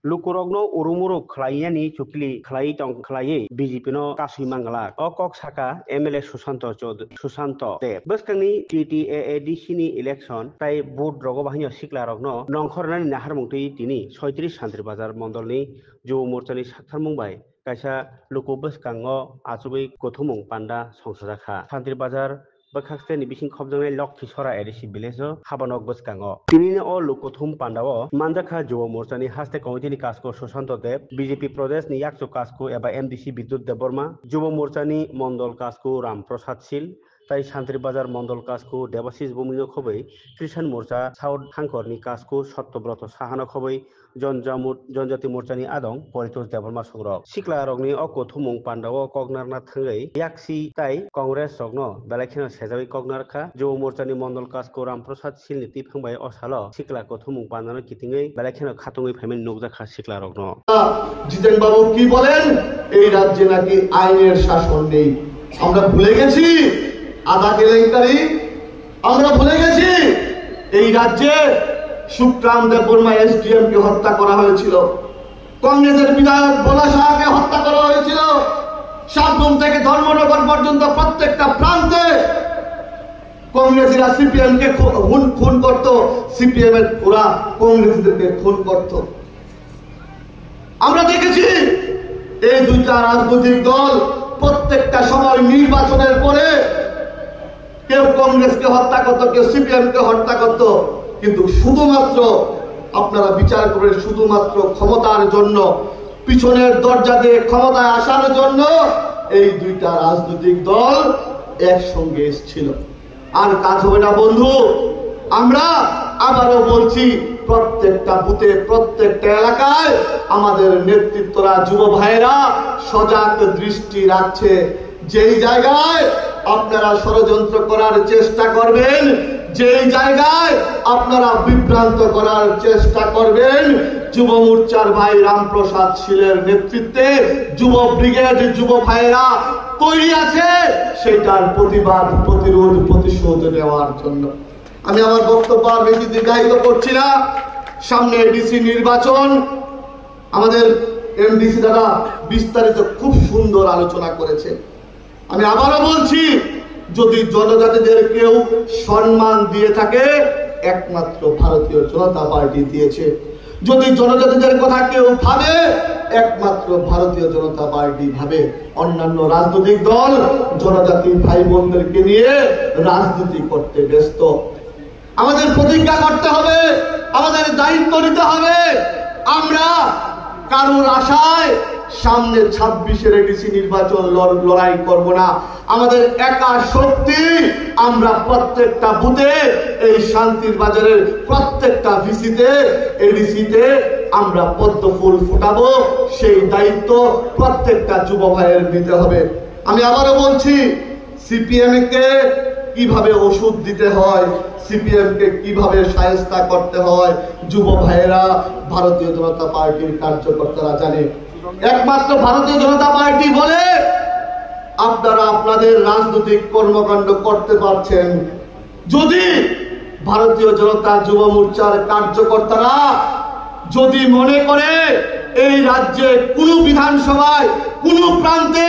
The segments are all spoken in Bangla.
Lukurogno urumuru khlayani chukli khlai tong khlai BJP no kasui mangala o kok saka MLA Susanto Deb beskangni TTAADC ni election tai vote rogo bahino sikla rogno nongkhornani nahar mungtui tini 36 Santri Bazar Mondolni Jubo Morchani Sakthar Mumbai kaisa luku beskango achubui kothumung panda songsajaka Santri Bazar Bakhaste ni bising khobjangnai Lokhi Sora ADC village habanok beskango tinini o lukothum pandao manjakha Jubo Morchani haste committee ni kasko Susanto Deb BJP Pradesh ni yakso kasko eba MDC Bidyut Deborma Jubo Morchani Mondol kasko Ram Prasad Sil tai Santri Bazar Mondol kasko Debasis Bumino khobei Krishan Morcha South Hangkorni kasko Sattobroto Sahano khobei Jonjati Morchani Adong Poritos Deborma Songrok Sikla rogni o kothumung pandao Kognarna thangai yaksi tai Congress rogno Balakhina Sejawi Kognarkha Jubo Morchani Mondol kasko Ram Prasad Sil ni tiphambai osalo Sikla kothumung pandano kitingai Balakhina khatungoi phaimani nukjakha Sikla rogno জিতেন বাবু কি বলেন এই রাজ্যে নাকি আইনের শাসন নেই আমরা ভুলে গেছি আধা কেলেঙ্কারি আমরা ভুলে গেছি এই রাজ্যে সুক্রাম দেববর্মা এসডিএম কে হত্যা করা হয়েছিল কংগ্রেসের বিধায়ক ভোলা শাহকে হত্যা করা হয়েছিল সাবরুম থেকে ধর্মনগর পর্যন্ত প্রত্যেকটা প্রান্তে কংগ্রেসীরা সিপিএম কে খুন করত সিপিএম এর ওরা কংগ্রেসীদেরকে খুন করত আমরা দেখেছি এই দুইটা রাজনৈতিক দল প্রত্যেকটা সময় নির্বাচনের পরে কেউ কংগ্রেসকে হত্যা করত কেউ সিপিএম কে হত্যা করত কিন্তু শুধুমাত্র আপনারা বিচার করেন শুধুমাত্র ক্ষমতার জন্য পিছনের দরজা দিয়ে ক্ষমতায় আসার জন্য এই দুইটা রাজনৈতিক দল একসঙ্গে এসেছিল আর কাজ হবে না বন্ধু আমরা আবারও বলছি প্রত্যেকটা বুথে প্রত্যেকটা এলাকায় আমাদের নেতৃত্বরা যুব ভাইরা সজাগ দৃষ্টি রাখছে যেই জায়গায় আপনারা ষড়যন্ত্র করার চেষ্টা করবেন যেই জায়গায় আপনারা বিভ্রান্ত করার চেষ্টা করবেন যুব মোর্চার ভাই রামপ্রসাদ শীলের নেতৃত্বে যুব ব্রিগেড যুব ভাইরা তৈরি আছে সেটার প্রতিবাদ প্রতিরোধ প্রতিশোধ নেওয়ার জন্য আমি আমার বক্তব্য বেশি দীর্ঘায়িত করছি না সামনে এডিসি নির্বাচন আমাদের এমডিসি দ্বারা বিস্তারিত খুব সুন্দর আলোচনা করেছে আমি আবারও বলছি যদি জনজাতিদের কেউ সম্মান দিয়ে থাকে একমাত্র ভারতীয় জনতা পার্টি দিয়েছে যদি জনজাতিদের কথা কেউ ভাবে একমাত্র ভারতীয় জনতা পার্টি ভাবে অন্যান্য রাজনৈতিক দল জনজাতি ভাই বোনদেরকে নিয়ে রাজনীতি করতে ব্যস্ত আমাদের প্রতিজ্ঞা করতে হবে আমাদের দায়িত্ব নিতে হবে আমরা কারোর আশায় সামনে 26-এর এডিসি নির্বাচন লড়াই করব না আমাদের একা শক্তি আমরা প্রত্যেকটা বুথে এই শান্তির বাজারের প্রত্যেকটা ভিসিতে এডিসিতে আমরা পদ্ম ফুল ফোটাবো সেই দায়িত্ব প্রত্যেকটা যুব ভাইয়ের নিতে হবে আমি আবারও বলছি সিপিএম কে কিভাবে ওষুধ দিতে হয় সিপিএম কে কিভাবে শায়েস্তা করতে হয় যুব ভাইয়েরা ভারতীয় জনতা পার্টির কার্যকর্তারা জানে একমাত্র ভারতীয় জনতা পার্টি বলে আপনারা আপনাদের রাজনৈতিক কর্মকাণ্ড করতে পারছেন যদি ভারতীয় জনতা যুব মোর্চার কার্যকর্তারা যদি মনে করে এই রাজ্যে কোনো বিধানসভায় কোনো প্রান্তে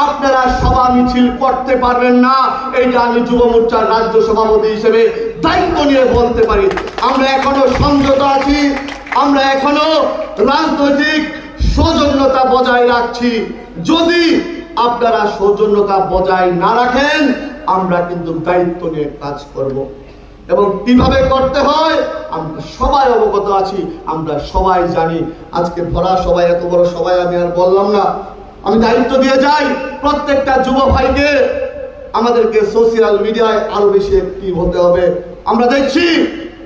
আপনারা সভা মিছিল করতে পারবেন না এইটা আমি যুব মোর্চার রাজ্য সভাপতি হিসেবে দায়িত্ব নিয়ে বলতে পারি আমরা এখনো সংযত আছি আমরা এখনো রাজনৈতিক সৌজন্যতা বজায় রাখছি যদি আপনারা সৌজন্যতা বজায় না রাখেন আমরা কিন্তু দায়িত্ব নিয়ে কাজ করব এবং কিভাবে করতে হয় আমরা সবাই অবগত আছি আমরা সবাই জানি আজকে ভরা সবাই এত বড় সবাই আমি আর বললাম না আমি দায়িত্ব দিয়ে যাই প্রত্যেকটা যুব ভাইকে আমাদেরকে সোশ্যাল মিডিয়ায় আরো বেশি অ্যাক্টিভ হতে হবে আমরা দেখছি